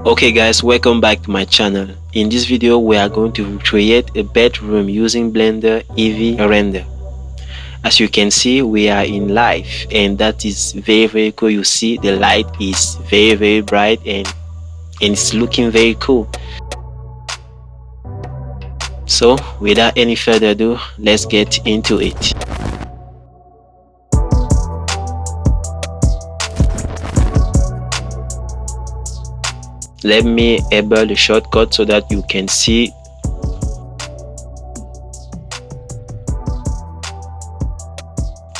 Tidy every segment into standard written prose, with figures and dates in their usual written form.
Okay guys, welcome back to my channel. In this video we are going to create a bedroom using Blender eevee render. As you can see, we are in live and that is very cool. You see the light is very bright and it's looking very cool. So without any further ado, let's get into it. Let me enable the shortcut so that you can see.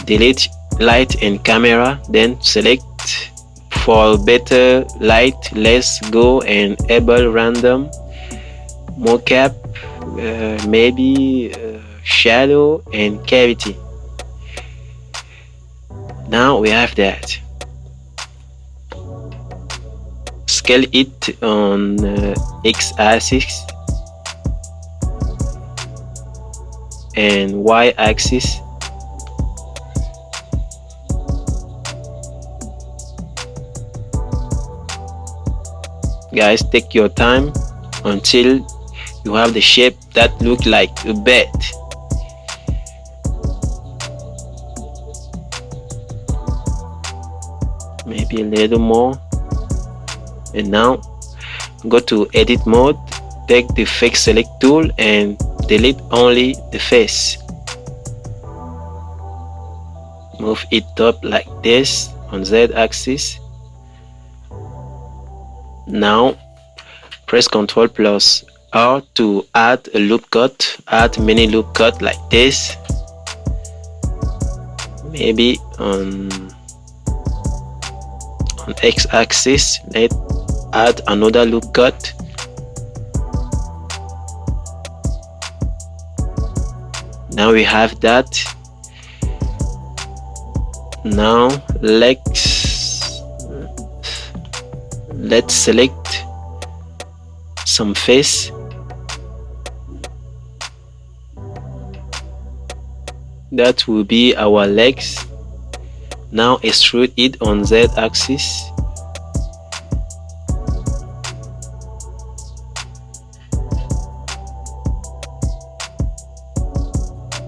Delete light and camera, then select for better light. Let's go and enable random mocap, maybe shadow and cavity. Now we have that. Scale it on x-axis and y-axis. Guys, take your time until you have the shape that look like a bed. Maybe a little more. And now go to edit mode, take the fake select tool and delete only the face. Move it up like this on Z axis. Now press Ctrl plus R to add a loop cut, add mini loop cut like this. Maybe on X axis, let's add another loop cut. Now we have that. Now let's select some face. That will be our legs. Now extrude it on Z axis.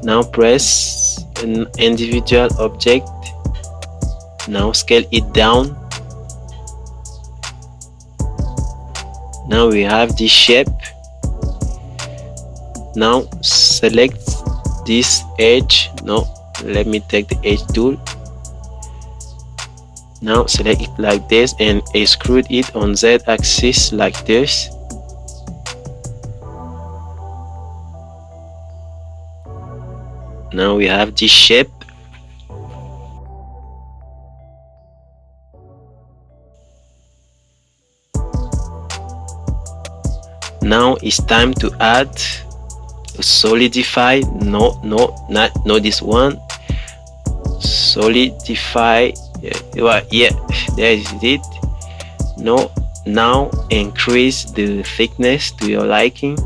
Now press an individual object. Now scale it down. Now we have this shape. Now select this edge. No, let me take the edge tool. Now select it like this and extrude it on Z axis like this. Now we have this shape. Now it's time to add a solidify. No, not this one. Solidify. Yeah, there is it. No, now increase the thickness to your liking.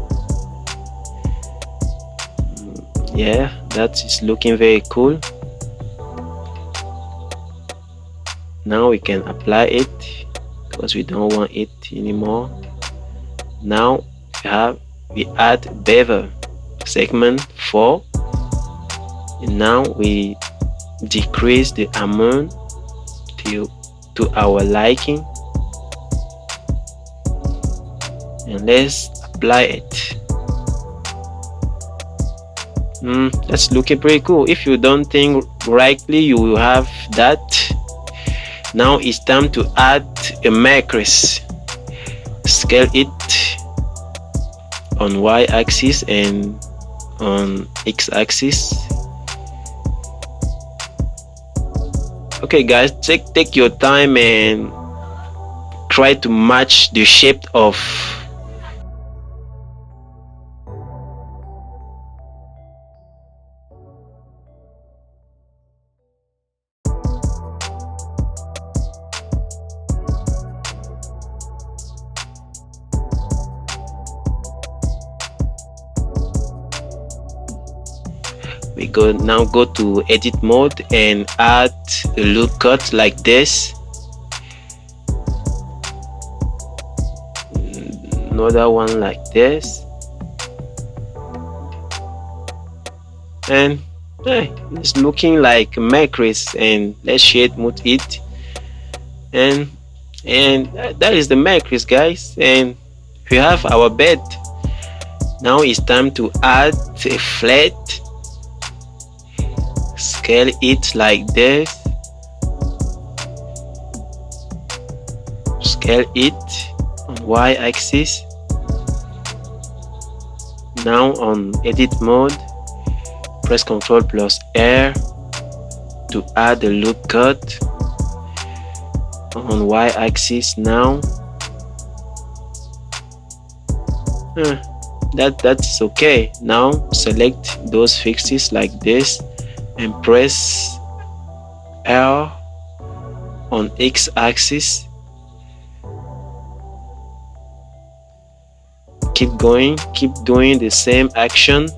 Yeah, that is looking very cool. Now we can apply it because we don't want it anymore. Now we add bevel segment 4 and now we decrease the amount to our liking and let's apply it. That's looking pretty cool. If you don't think rightly, you will have that. Now it's time to add a macros. Scale it on y-axis and on x-axis. Okay guys, take your time and try to match the shape of we now go to edit mode and add a loop cut like this. another one like this, and it's looking like macros. And let's shade mode it, and that is the macros, guys. And we have our bed. Now it's time to add a flat. Scale it like this, scale it on y-axis. Now on edit mode, press Ctrl plus R to add the loop cut on y-axis. Now that's okay. Now select those fixes like this and press R on x-axis. Keep going, keep doing the same action.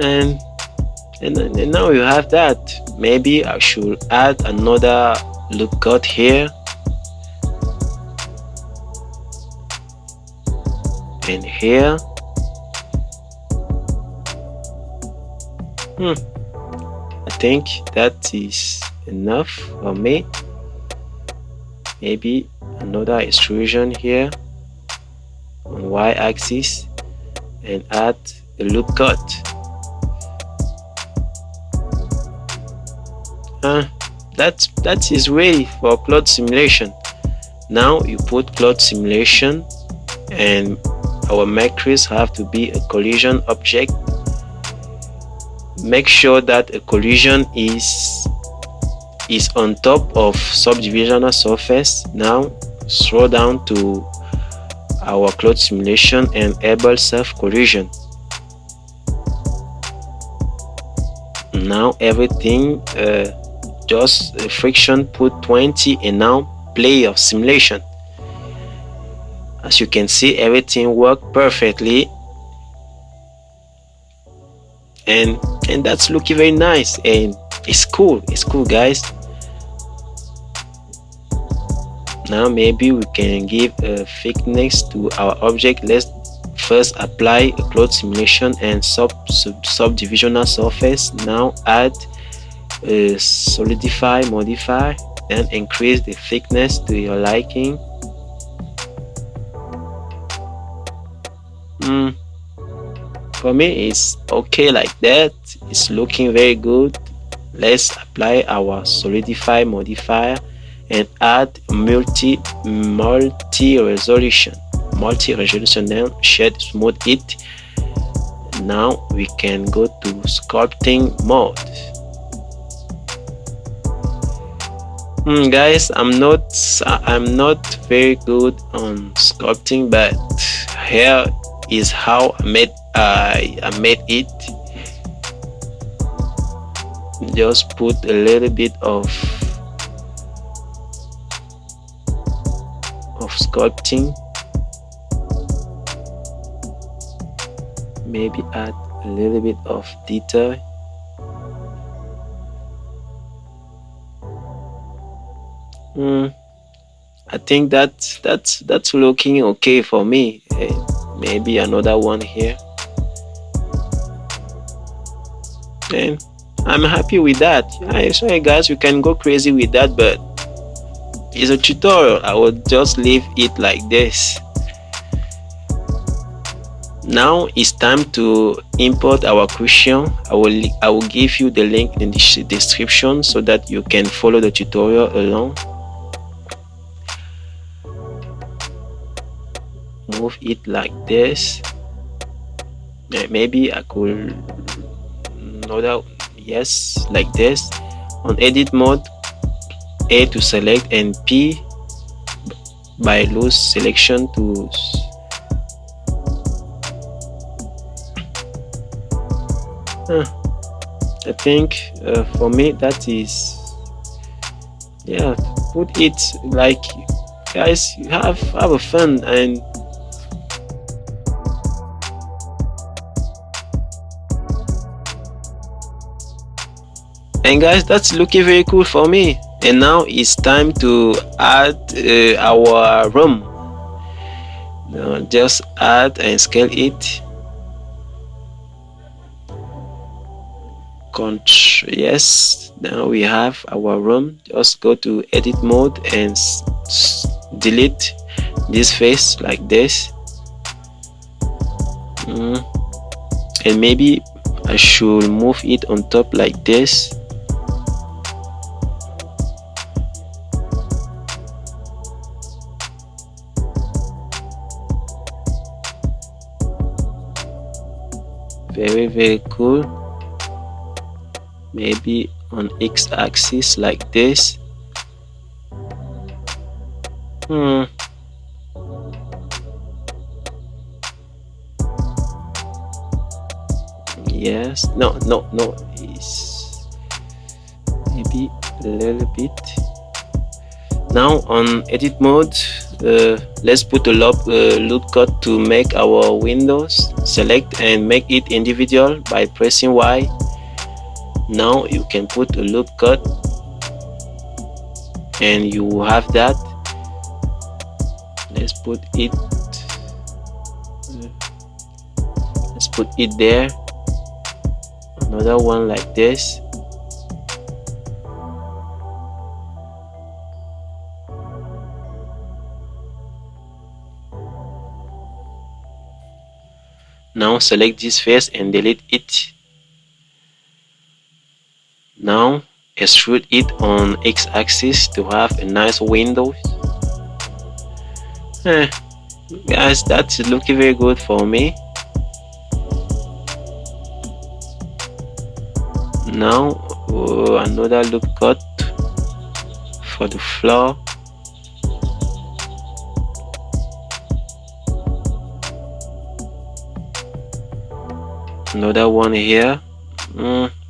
And now you have that. Maybe I should add another loop cut here and here. I think that is enough for me. Maybe another extrusion here on y-axis and add the loop cut. That is ready for cloth simulation. Now you put cloth simulation, and our macros have to be a collision object. Make sure that a collision is on top of subdivisional surface. Now scroll down to our cloth simulation and enable self collision. Now everything, just friction, put 20, and now play of simulation. As you can see, everything worked perfectly, and that's looking very nice, and it's cool guys. Now maybe we can give a thickness to our object. Let's first apply a cloth simulation and subdivisional surface. Now add a solidify, modify, and increase the thickness to your liking. For me, it's okay like that. It's looking very good. Let's apply our solidify modifier and add multi resolution. Then shade smooth it. Now we can go to sculpting mode. Guys, I'm not very good on sculpting, but here is how I made it. Just put a little bit of sculpting, maybe add a little bit of detail. I think that's looking okay for me. Maybe another one here, and I'm happy with that. Sorry guys, you can go crazy with that, but it's a tutorial. I will just leave it like this. Now it's time to import our cushion. I will give you the link in the description so that you can follow the tutorial along. Move it like this. Maybe I could yes, like this. On edit mode, A to select and P by loose selection to I think for me that is, yeah, put it like, guys, have a fun. And guys, that's looking very cool for me. And now it's time to add our room. Now just add and scale it. Yes, now we have our room. Just go to edit mode and delete this face like this. And maybe I should move it on top like this. Very cool. Maybe on x-axis like this. Yes, no, it's maybe a little bit. Now on edit mode, let's put a loop cut to make our windows. Select and make it individual by pressing Y. Now you can put a loop cut and you have that. Let's put it there. Another one like this. Now select this face and delete it. Now extrude it on x-axis to have a nice window. Guys, that's looking very good for me. Now another loop cut for the floor. Another one here.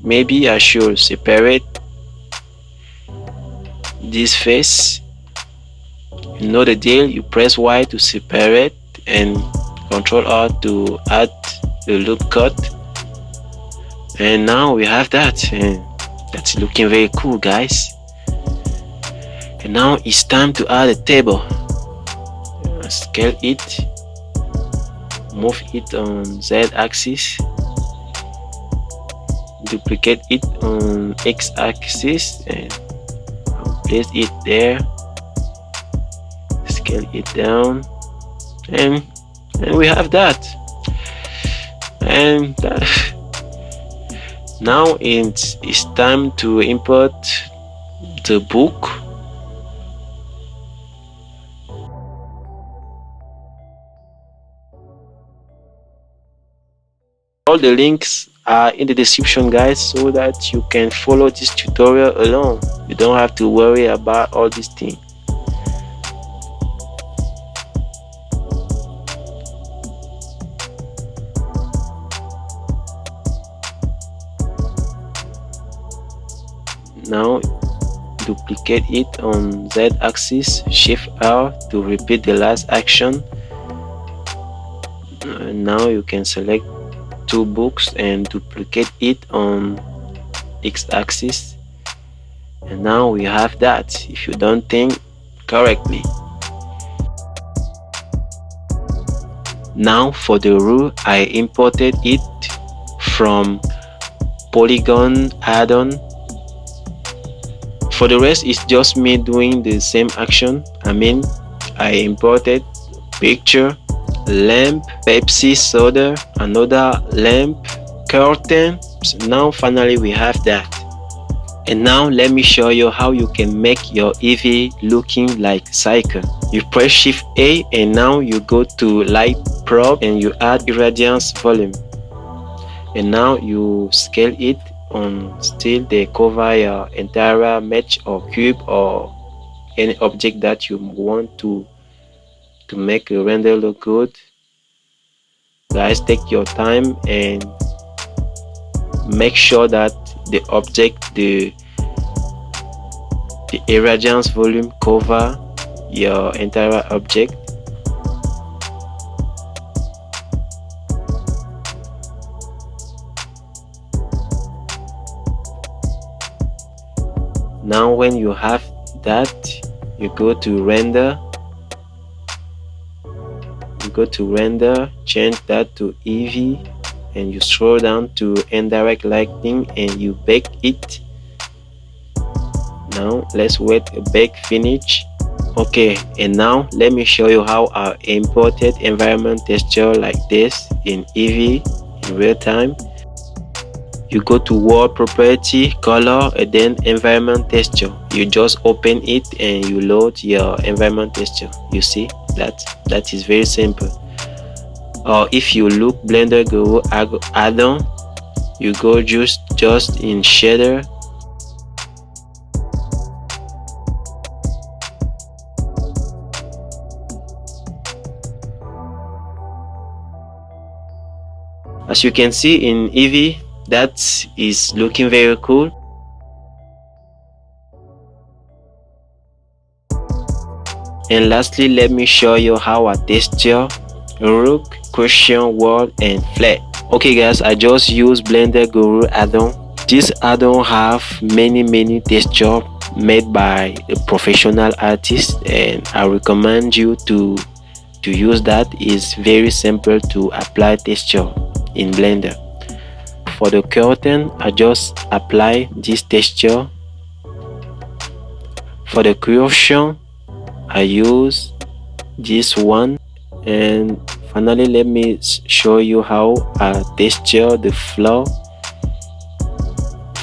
Maybe I should separate this face. You know the deal, you press Y to separate and Ctrl R to add the loop cut. And now we have that, and that's looking very cool, guys. And now it's time to add a table. Scale it, move it on Z axis, duplicate it on X axis, and I'll place it there. Scale it down, and we have that. And now it's time to import the book. All the links are in the description, guys, so that you can follow this tutorial alone. You don't have to worry about all these things. Now duplicate it on Z axis, Shift R to repeat the last action. And now you can select two books and duplicate it on X axis. And now we have that, if you don't think correctly. Now for the rule, I imported it from Polygon add-on. For the rest, it's just me doing the same action. I imported picture, lamp, Pepsi soda, another lamp, curtain. So now finally we have that. And now let me show you how you can make your eevee looking like cycle. You press Shift A and now you go to light probe and you add irradiance volume. And now you scale it on still they cover your entire mesh or cube or any object that you want to make a render look good. Guys, take your time and make sure that the object, the irradiance volume cover your entire object. Now when you have that, you go to render, change that to eevee, and you scroll down to indirect lighting and you bake it. Now let's wait a bake finish. Okay, and now let me show you how I imported environment texture like this in eevee in real time. You go to world property, color, and then environment texture. You just open it and you load your environment texture. You see that is very simple. Or if you look Blender Guru add-on, you go just in shader, as you can see in eevee, that is looking very cool. And lastly, let me show you how I texture rook, cushion, world, and flat. Okay guys, I just use Blender Guru add-on. This add-on have many texture made by a professional artist, and I recommend you to use that. It's very simple to apply texture in Blender. For the curtain, I just apply this texture. For the cushion, I use this one. And finally, let me show you how I texture the floor.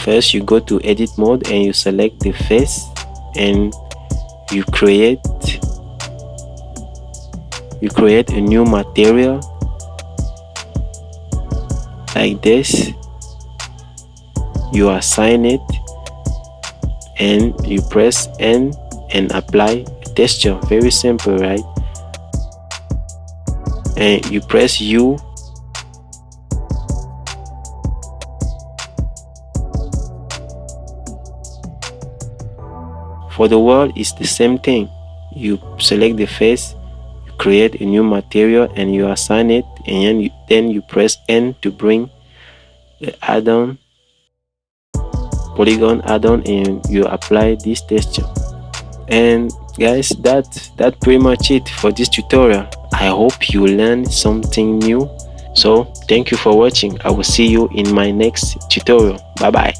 First, you go to edit mode and you select the face and you create a new material like this. You assign it and you press N and apply a texture. Very simple, right? And you press U for the world. It's the same thing. You select the face, you create a new material and you assign it, and then you press N to bring the add-on, polygon add-on, and you apply this texture. And guys, that's pretty much it for this tutorial. I hope you learned something new. So thank you for watching. I will see you in my next tutorial. Bye bye.